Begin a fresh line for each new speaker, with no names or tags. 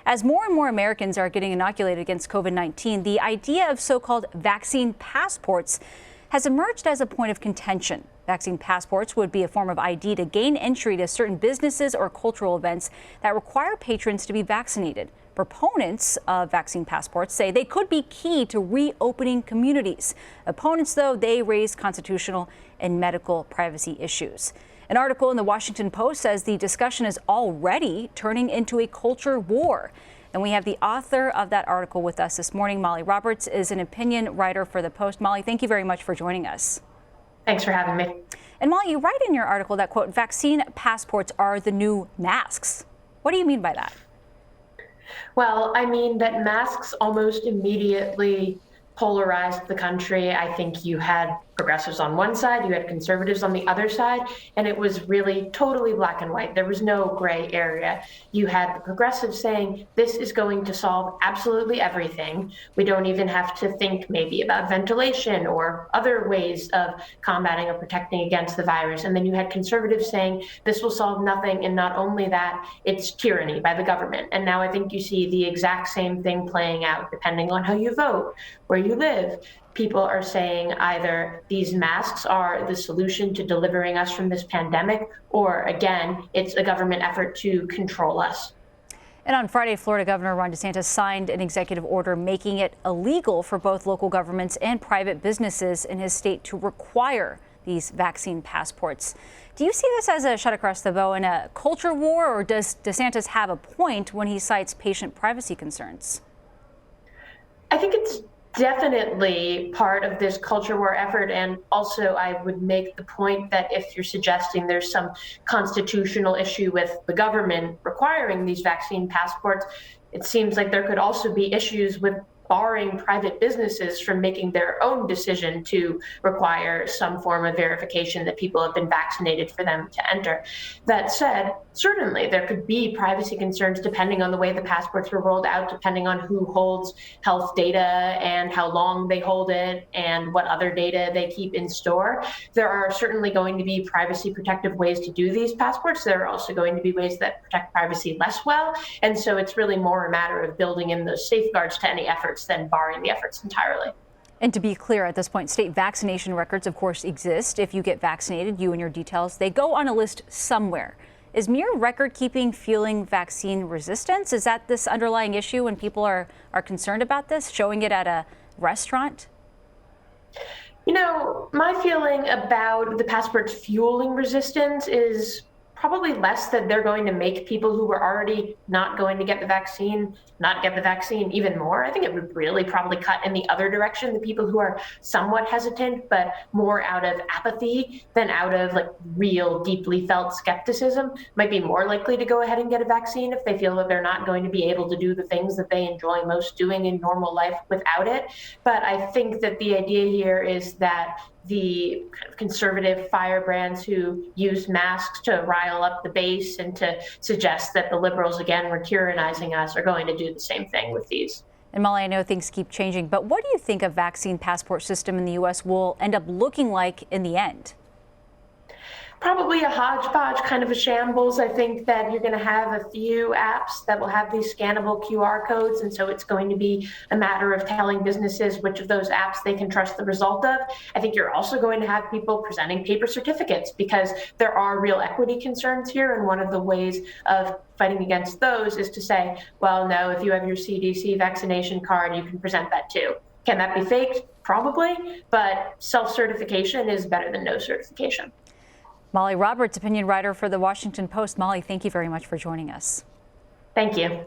As more and more Americans are getting inoculated against COVID-19, the idea of so-called vaccine passports has emerged as a point of contention. Vaccine passports would be a form of ID to gain entry to certain businesses or cultural events that require patrons to be vaccinated. Proponents of vaccine passports say they could be key to reopening communities. Opponents, though, they raise constitutional and medical privacy issues. An article in the Washington Post says the discussion is already turning into a culture war. And we have the author of that article with us this morning. Molly Roberts is an opinion writer for the Post. Molly, thank you very much for joining us.
Thanks for having me.
And Molly, you write in your article that, quote, vaccine passports are the new masks. What do you mean by that?
Well, I mean that masks almost immediately polarized the country. I think you had progressives on one side, you had conservatives on the other side, and it was really totally black and white. There was no gray area. You had the progressives saying, this is going to solve absolutely everything. We don't even have to think maybe about ventilation or other ways of combating or protecting against the virus. And then you had conservatives saying, this will solve nothing. And not only that, it's tyranny by the government. And now I think you see the exact same thing playing out, depending on how you vote, where you live. People are saying either these masks are the solution to delivering us from this pandemic, or again, it's a government effort to control us.
And on Friday, Florida Governor Ron DeSantis signed an executive order making it illegal for both local governments and private businesses in his state to require these vaccine passports. Do you see this as a shot across the bow in a culture war, or does DeSantis have a point when he cites patient privacy concerns?
I think it's definitely part of this culture war effort. And also, I would make the point that if you're suggesting there's some constitutional issue with the government requiring these vaccine passports, it seems like there could also be issues with barring private businesses from making their own decision to require some form of verification that people have been vaccinated for them to enter. That said, certainly there could be privacy concerns depending on the way the passports were rolled out, depending on who holds health data and how long they hold it and what other data they keep in store. There are certainly going to be privacy protective ways to do these passports. There are also going to be ways that protect privacy less well. And so it's really more a matter of building in those safeguards to any efforts than barring the efforts entirely.
And to be clear, at this point, state vaccination records, of course, exist. If you get vaccinated, you and your details, they go on a list somewhere. Is mere record keeping fueling vaccine resistance? Is that this underlying issue when people are concerned about this, showing it at a restaurant?
You know, my feeling about the passports fueling resistance is probably less that they're going to make people who were already not going to get the vaccine not get the vaccine even more. I think it would really probably cut in the other direction. The people who are somewhat hesitant, but more out of apathy than out of like real deeply felt skepticism, might be more likely to go ahead and get a vaccine if they feel that they're not going to be able to do the things that they enjoy most doing in normal life without it. But I think that the idea here is that the kind of conservative firebrands who use masks to rile up the base and to suggest that the liberals, again, were tyrannizing us, are going to do the same thing with these.
And Molly, I know things keep changing, but what do you think a vaccine passport system in the U.S. will end up looking like in the end?
Probably a hodgepodge, kind of a shambles. I think that you're going to have a few apps that will have these scannable QR codes. And so it's going to be a matter of telling businesses which of those apps they can trust the result of. I think you're also going to have people presenting paper certificates because there are real equity concerns here. And one of the ways of fighting against those is to say, well, no, if you have your CDC vaccination card, you can present that too. Can that be faked? Probably. But self-certification is better than no certification.
Molly Roberts, opinion writer for the Washington Post. Molly, thank you very much for joining us.
Thank you.